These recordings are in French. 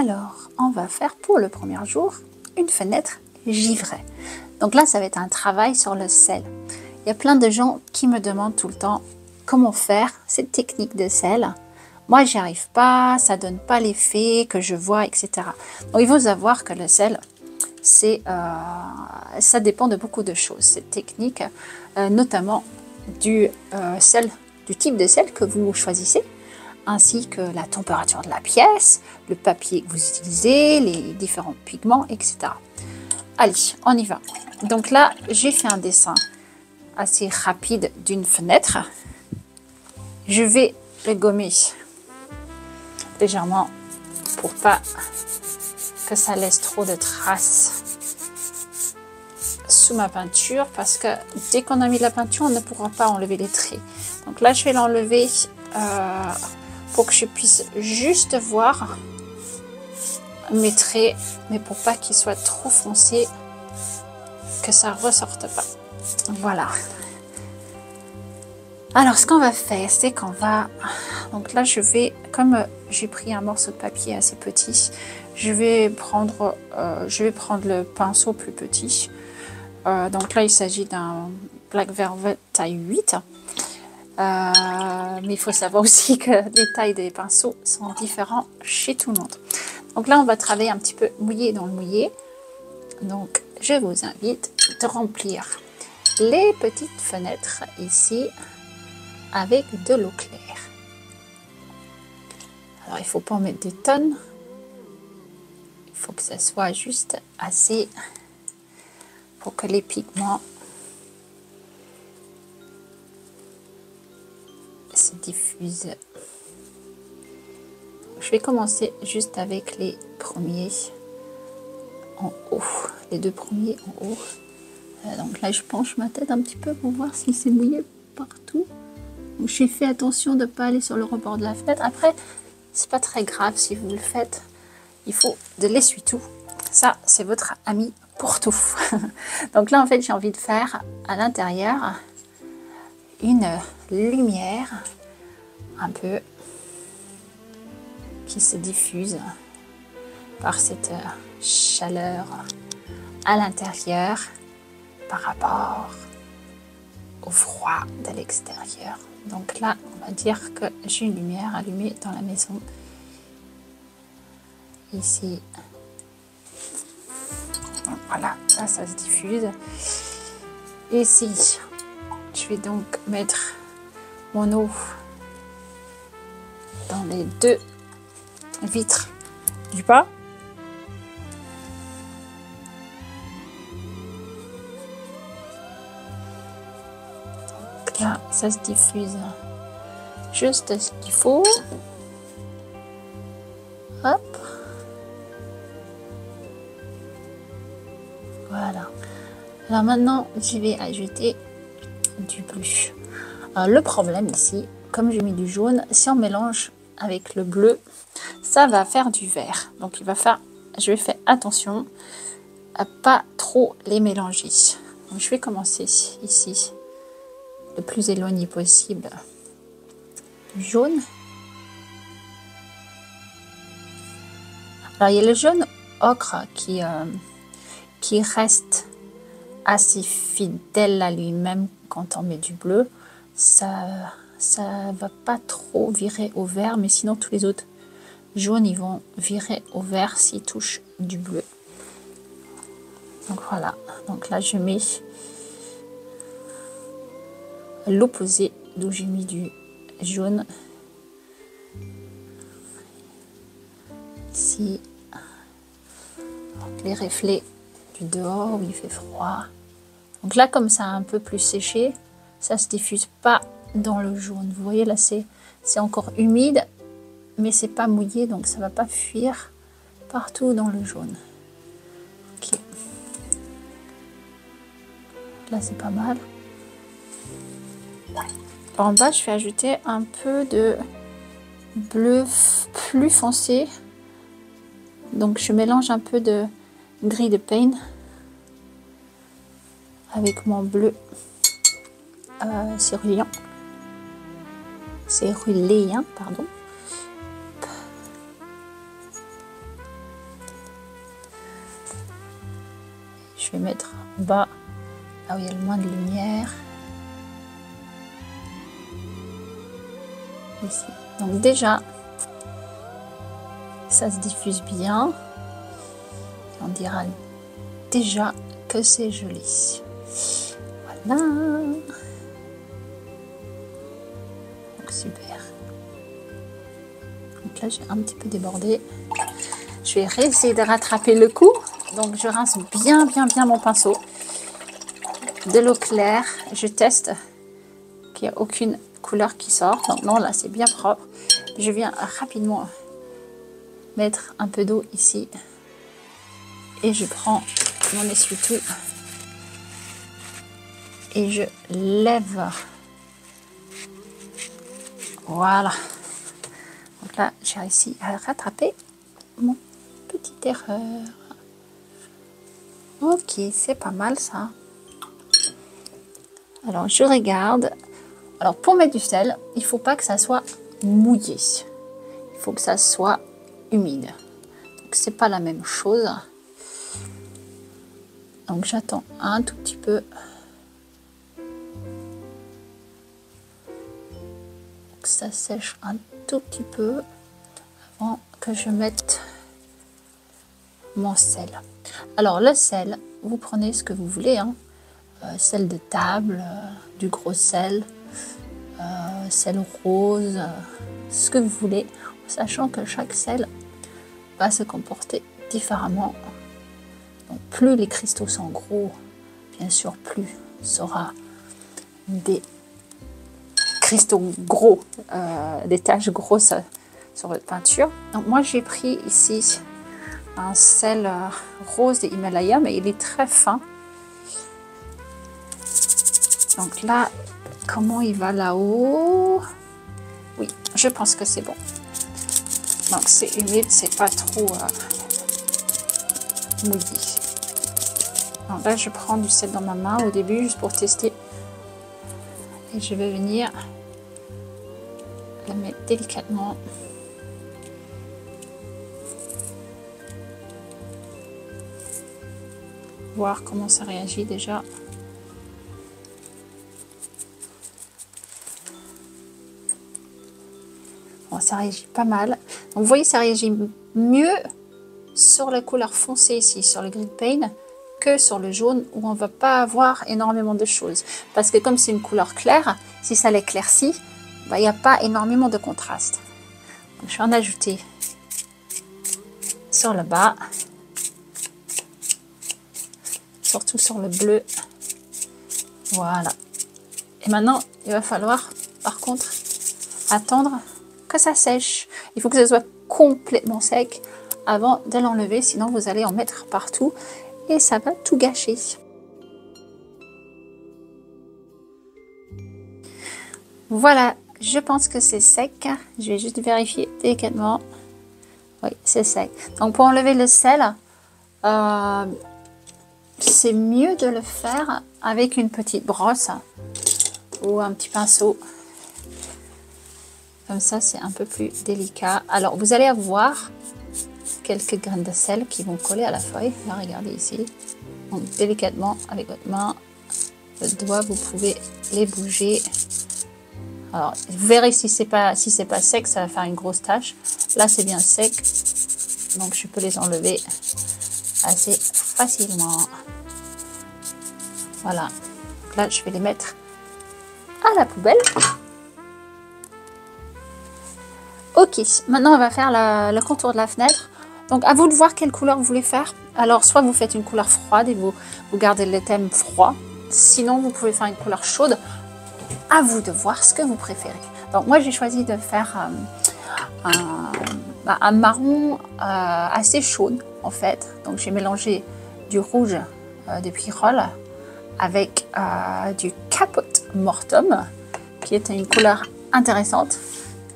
Alors, on va faire pour le premier jour une fenêtre givrée. Donc là, ça va être un travail sur le sel. Il y a plein de gens qui me demandent tout le temps comment faire cette technique de sel. Moi, j'y arrive pas, ça donne pas l'effet que je vois, etc. Donc, il faut savoir que le sel, ça dépend de beaucoup de choses. Cette technique, notamment du type de sel que vous choisissez, ainsi que la température de la pièce, le papier que vous utilisez, les différents pigments, etc. Allez, on y va. Donc là, j'ai fait un dessin assez rapide d'une fenêtre. Je vais le gommer légèrement pour pas que ça laisse trop de traces sous ma peinture, parce que dès qu'on a mis de la peinture, on ne pourra pas enlever les traits. Donc là, je vais l'enlever pour que je puisse juste voir mes traits, mais pour pas qu'ils soient trop foncés, que ça ressorte pas. Voilà. Alors, ce qu'on va faire, c'est qu'on va... Donc là, comme j'ai pris un morceau de papier assez petit, je vais prendre le pinceau plus petit. Donc là, il s'agit d'un Black Velvet taille 8. Mais il faut savoir aussi que les tailles des pinceaux sont différents chez tout le monde. Donc là, on va travailler un petit peu mouillé dans le mouillé. Donc, je vous invite de remplir les petites fenêtres ici avec de l'eau claire. Alors, il ne faut pas en mettre des tonnes. Il faut que ça soit juste assez pour que les pigments se diffusent. Je vais commencer juste avec les premiers en haut, les deux premiers en haut. Donc là, je penche ma tête un petit peu pour voir si c'est mouillé partout. J'ai fait attention de ne pas aller sur le rebord de la fenêtre. Après, c'est pas très grave si vous le faites. Il faut de l'essuie-tout. Ça, c'est votre ami pour tout. Donc là, en fait, j'ai envie de faire à l'intérieur une lumière un peu qui se diffuse par cette chaleur à l'intérieur par rapport au froid de l'extérieur. Donc là, on va dire que j'ai une lumière allumée dans la maison. Ici. Voilà, là, ça se diffuse. Ici, je vais donc mettre mon eau dans les deux vitres du bas. Là, ça se diffuse juste ce qu'il faut. Hop. Voilà. Alors maintenant, je vais ajouter du bleu. Alors, le problème ici, comme j'ai mis du jaune, si on mélange avec le bleu, ça va faire du vert. Donc je vais faire attention à pas trop les mélanger. Donc, je vais commencer ici, le plus éloigné possible du jaune. Alors, il y a le jaune ocre qui reste assez fidèle à lui-même quand on met du bleu. Ça va pas trop virer au vert, mais sinon tous les autres jaunes ils vont virer au vert s'ils touchent du bleu. Donc voilà, donc là je mets l'opposé d'où j'ai mis du jaune. Ici, donc les reflets du dehors où il fait froid. Donc là, comme ça a un peu plus séché, ça se diffuse pas dans le jaune. Vous voyez là, c'est encore humide, mais c'est pas mouillé, donc ça va pas fuir partout dans le jaune. Ok. Là, c'est pas mal. Alors, en bas, je vais ajouter un peu de bleu plus foncé. Donc, je mélange un peu de gris de pain avec mon bleu céruléen. Céruléen, pardon. je vais mettre en bas, là où il y a le moins de lumière. Ici. Donc déjà, ça se diffuse bien. On dira déjà que c'est joli. Voilà. Donc super. Donc là, j'ai un petit peu débordé. Je vais réessayer de rattraper le coup. Donc je rince bien mon pinceau. De l'eau claire. Je teste qu'il n'y a aucune couleur qui sort. Donc non, là c'est bien propre. Je viens rapidement mettre un peu d'eau ici. Et je prends mon essuie-tout. Et je lève. Voilà. Donc là, j'ai réussi à rattraper mon petite erreur. Ok, c'est pas mal ça. Alors, je regarde. Alors, pour mettre du sel, il ne faut pas que ça soit mouillé. Il faut que ça soit humide. Donc, c'est pas la même chose. Donc, j'attends un tout petit peu. Que ça sèche un tout petit peu avant que je mette mon sel. Alors, le sel, vous prenez ce que vous voulez. Hein. Sel de table, du gros sel, sel rose, ce que vous voulez, sachant que chaque sel va se comporter différemment. Donc, plus les cristaux sont gros, bien sûr, plus sera des cristaux gros, des taches grosses sur votre peinture. Donc, moi, j'ai pris ici un sel rose de Himalaya, mais il est très fin. Donc là, comment il va là-haut? Oui, je pense que c'est bon. Donc c'est humide, c'est pas trop mouillé. Donc là, je prends du sel dans ma main au début, juste pour tester. Et je vais venir la mettre délicatement. Voir comment ça réagit déjà. Bon, ça réagit pas mal. Donc, vous voyez, ça réagit mieux sur la couleur foncée ici, sur le grid paint, que sur le jaune où on ne va pas avoir énormément de choses. Parce que comme c'est une couleur claire, si ça l'éclaircit, il n'y a pas énormément de contraste. Donc, je vais en ajouter sur le bas, surtout sur le bleu. Voilà. Et maintenant, il va falloir, par contre, attendre que ça sèche. Il faut que ça soit complètement sec avant de l'enlever, sinon vous allez en mettre partout et ça va tout gâcher. Voilà, je pense que c'est sec. Je vais juste vérifier délicatement. Oui, c'est sec. Donc pour enlever le sel, c'est mieux de le faire avec une petite brosse ou un petit pinceau. Comme ça, c'est un peu plus délicat. Alors, vous allez avoir quelques graines de sel qui vont coller à la feuille. Là, regardez ici. Donc, délicatement, avec votre main, votre doigt, vous pouvez les bouger. Alors, vous verrez si c'est pas sec, ça va faire une grosse tache. Là, c'est bien sec. Donc, je peux les enlever assez facilement. Voilà. Donc là, je vais les mettre à la poubelle. Ok, maintenant on va faire le contour de la fenêtre. Donc à vous de voir quelle couleur vous voulez faire. Alors soit vous faites une couleur froide et vous gardez le thème froid. Sinon vous pouvez faire une couleur chaude. À vous de voir ce que vous préférez. Donc moi j'ai choisi de faire un marron assez chaud en fait. Donc j'ai mélangé du rouge de Pyrrole avec du Caput Mortuum qui est une couleur intéressante.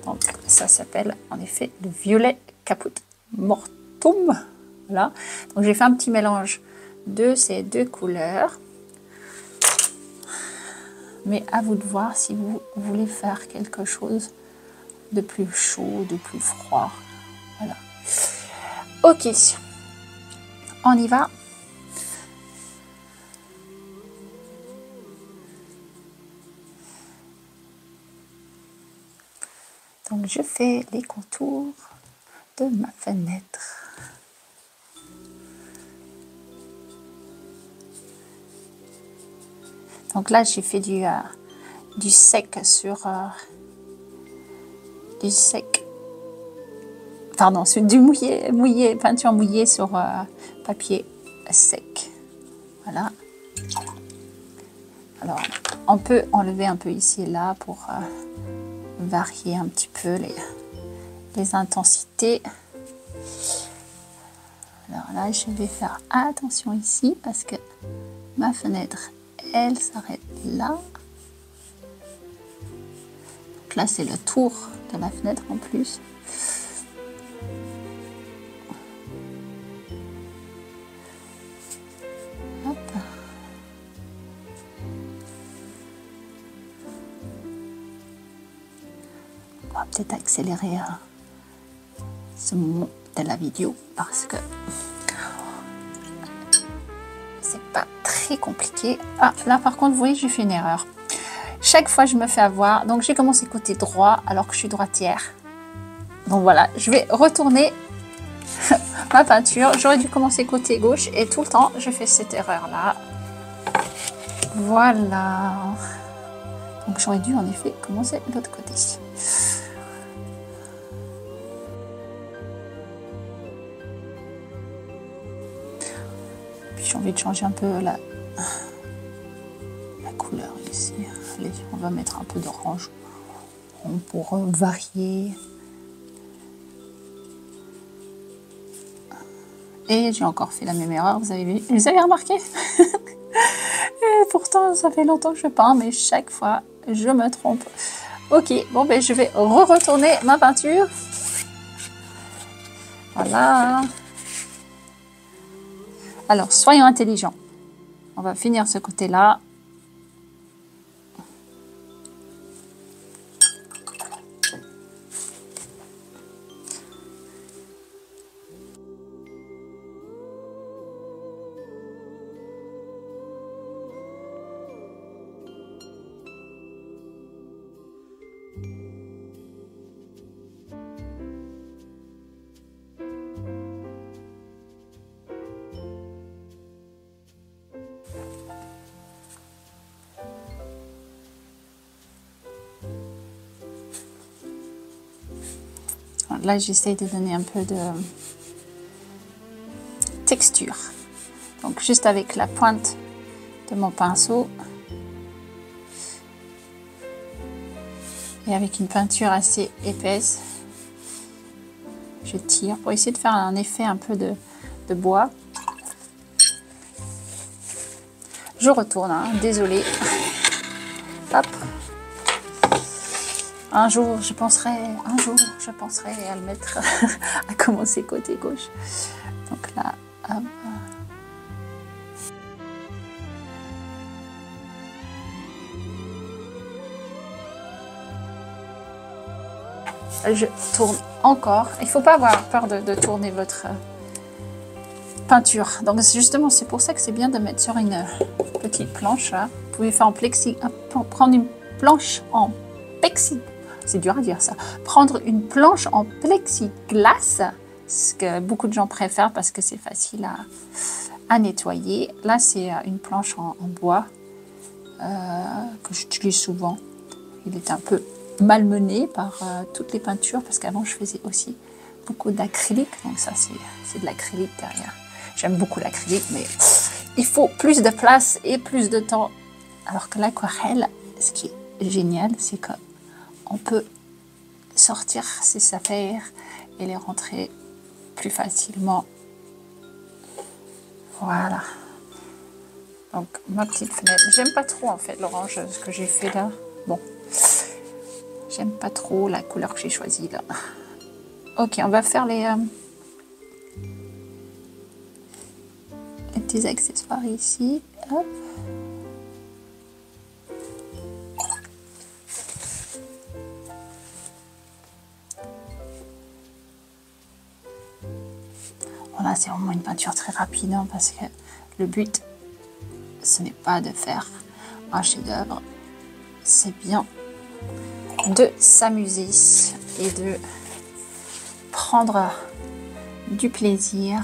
Donc ça s'appelle en effet le violet Caput Mortuum. Voilà. Donc j'ai fait un petit mélange de ces deux couleurs. Mais à vous de voir si vous voulez faire quelque chose de plus chaud, de plus froid. Voilà. Ok. On y va. Donc je fais les contours de ma fenêtre. Donc là j'ai fait du sec sur du sec. Pardon, c'est du mouillé, peinture mouillée sur papier sec. Voilà. Alors, on peut enlever un peu ici et là pour varier un petit peu les intensités. Alors là, je vais faire attention ici parce que ma fenêtre, elle s'arrête là. Donc là, c'est le tour de la fenêtre en plus. Hop. On va peut-être accélérer ce moment de la vidéo parce que c'est pas très compliqué. Ah, là par contre, vous voyez, j'ai fait une erreur. Chaque fois, je me fais avoir. Donc, j'ai commencé côté droit alors que je suis droitière. Donc voilà, je vais retourner ma peinture. J'aurais dû commencer côté gauche et tout le temps, je fais cette erreur-là. Voilà. Donc, j'aurais dû en effet commencer de l'autre côté. Puis, j'ai envie de changer un peu la couleur ici. Allez, on va mettre un peu d'orange pour varier. Et j'ai encore fait la même erreur, vous avez vu, vous avez remarqué? Et pourtant, ça fait longtemps que je peins, mais chaque fois, je me trompe. Ok, bon, ben je vais retourner ma peinture. Voilà. Alors, soyons intelligents. On va finir ce côté-là. Là, j'essaye de donner un peu de texture. Donc, juste avec la pointe de mon pinceau et avec une peinture assez épaisse, je tire pour essayer de faire un effet un peu de bois. Je retourne, hein, désolée. Hop. Un jour, je penserai à le mettre, à commencer côté gauche. Donc là, hop. Je tourne encore. Il ne faut pas avoir peur de tourner votre peinture. Donc justement, c'est pour ça que c'est bien de mettre sur une petite planche. Là. Vous pouvez faire en plexi, prendre une planche en plexi. C'est dur à dire ça. Prendre une planche en plexiglas, ce que beaucoup de gens préfèrent parce que c'est facile à nettoyer. Là, c'est une planche en bois que j'utilise souvent. Il est un peu malmené par toutes les peintures parce qu'avant, je faisais aussi beaucoup d'acrylique. Donc ça, c'est de l'acrylique derrière. J'aime beaucoup l'acrylique, mais il faut plus de place et plus de temps. Alors que l'aquarelle, ce qui est génial, c'est que on peut sortir ses affaires et les rentrer plus facilement. Voilà. Donc, ma petite fenêtre. J'aime pas trop, en fait, l'orange, ce que j'ai fait là. Bon. J'aime pas trop la couleur que j'ai choisie là. Ok, on va faire les petits accessoires ici. Hop. Voilà, c'est vraiment une peinture très rapide hein, parce que le but, ce n'est pas de faire un chef-d'œuvre, c'est bien de s'amuser et de prendre du plaisir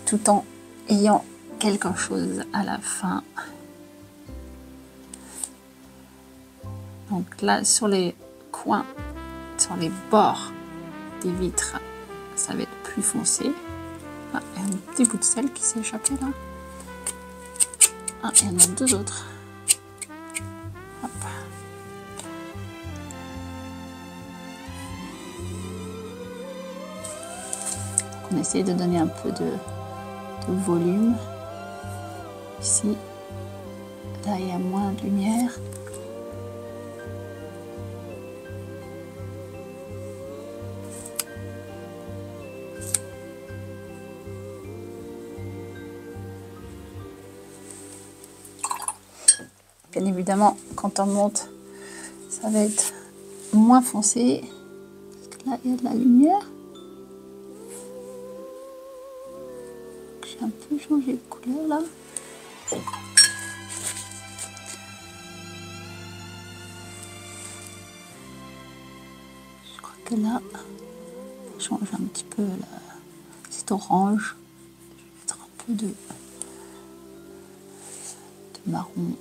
tout en ayant quelque chose à la fin. Donc là, sur les coins, sur les bords des vitres, ça va être plus foncé. Ah, il y a un petit bout de sel qui s'est échappé là. Ah, il y en a deux autres. Hop. On essaie de donner un peu de volume. Ici, là il y a moins de lumière. Bien évidemment, quand on monte, ça va être moins foncé. Parce que là, il y a de la lumière. J'ai un peu changé de couleur là. Je crois que là, on change un petit peu cet orange. Je vais mettre un peu de marron.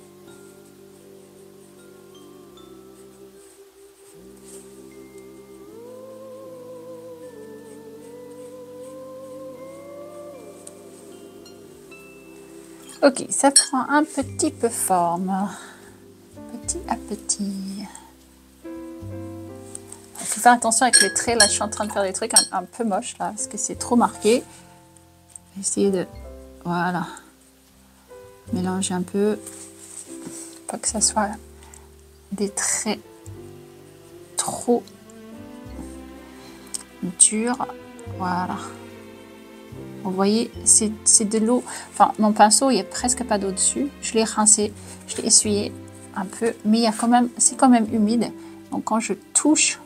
Ok, ça prend un petit peu forme, petit à petit. Il faut faire attention avec les traits, là je suis en train de faire des trucs un peu moches là, parce que c'est trop marqué. Essayer de, voilà, mélanger un peu, pas que ça soit des traits trop durs, voilà. Vous voyez, c'est de l'eau. Enfin, mon pinceau, il n'y a presque pas d'eau dessus. Je l'ai rincé, je l'ai essuyé un peu, mais il y a quand même, c'est quand même humide. Donc quand je touche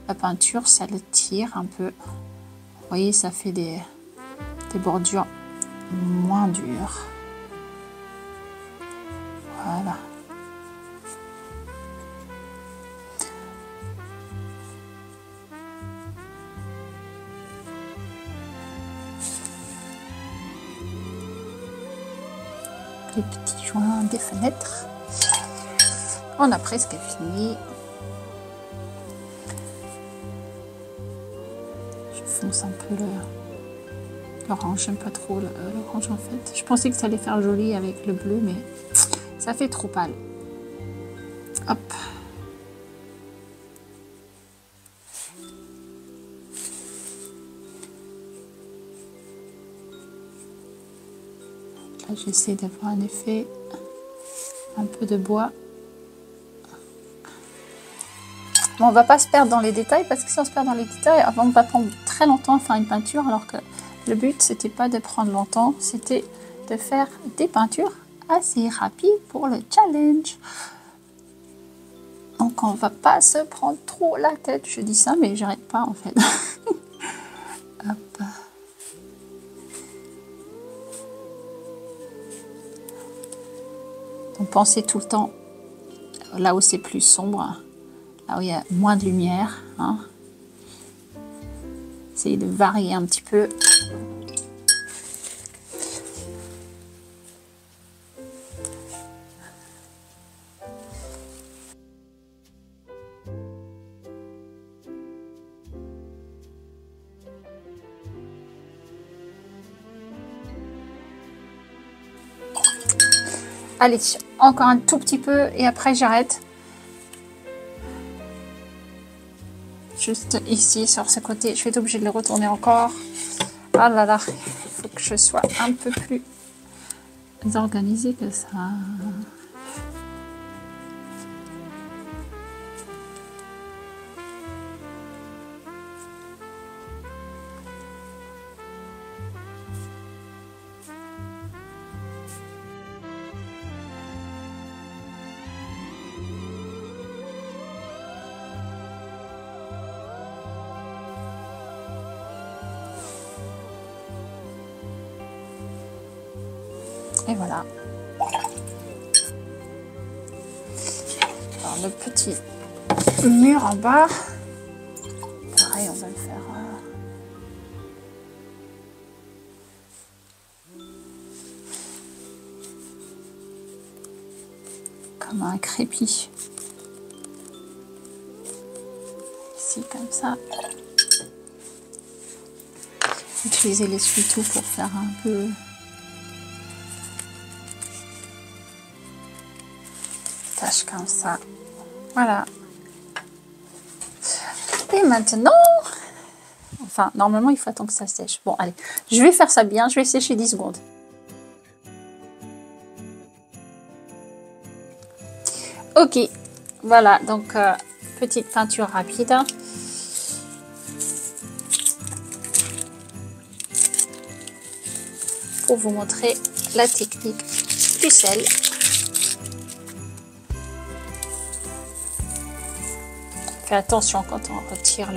la peinture, ça le tire un peu. Vous voyez, ça fait des bordures moins dures. Voilà. Les petits joints des fenêtres. On a presque fini. Je fonce un peu l'orange. J'aime pas trop l'orange en fait. Je pensais que ça allait faire joli avec le bleu, mais ça fait trop pâle. Hop. Là, j'essaie d'avoir un effet un peu de bois. Bon, on va pas se perdre dans les détails parce que si on se perd dans les détails, on va prendre très longtemps à faire une peinture, alors que le but c'était pas de prendre longtemps, c'était de faire des peintures assez rapides pour le challenge. Donc on va pas se prendre trop la tête. Je dis ça, mais j'arrête pas en fait. Hop. Donc pensez tout le temps là où c'est plus sombre, là où il y a moins de lumière. Hein. Essayez de varier un petit peu. Allez, encore un tout petit peu et après j'arrête. Juste ici, sur ce côté, je vais être obligée de le retourner encore. Ah là là, il faut que je sois un peu plus organisée que ça. Et voilà. Alors, le petit mur en bas. Pareil, on va le faire comme un crépi. Ici, comme ça. Utiliser l'essuie-tout pour faire un peu tâche comme ça. Voilà. Et maintenant, enfin, normalement, il faut attendre que ça sèche. Bon, allez, je vais faire ça bien. Je vais sécher 10 secondes. Ok, voilà, donc petite peinture rapide. Pour vous montrer la technique du sel. Fais attention quand on retire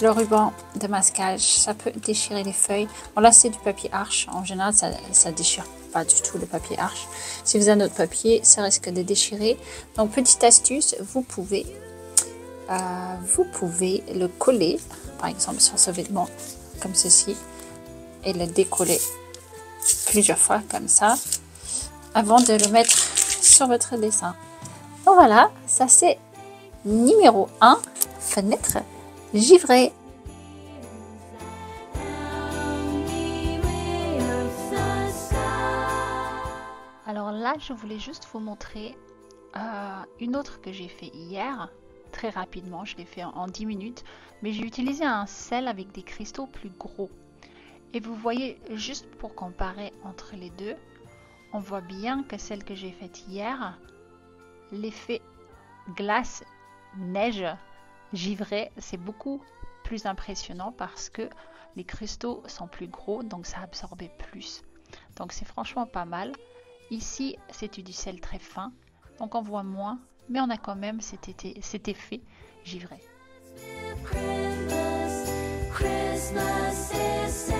le ruban de masquage, ça peut déchirer les feuilles. Bon, là c'est du papier arche, en général ça déchire pas du tout le papier arche. Si vous avez un autre papier, ça risque de déchirer. Donc petite astuce, vous pouvez le coller, par exemple sur ce vêtement comme ceci, et le décoller plusieurs fois comme ça, avant de le mettre sur votre dessin. Donc voilà, ça c'est numéro 1, fenêtre givrée. Alors là, je voulais juste vous montrer une autre que j'ai fait hier, très rapidement, je l'ai fait en 10 minutes, mais j'ai utilisé un sel avec des cristaux plus gros. Et vous voyez, juste pour comparer entre les deux, on voit bien que celle que j'ai faite hier, l'effet glace, neige, givrée, c'est beaucoup plus impressionnant parce que les cristaux sont plus gros, donc ça absorbait plus. Donc c'est franchement pas mal. Ici, c'était du sel très fin, donc on voit moins, mais on a quand même cet effet givré. Christmas is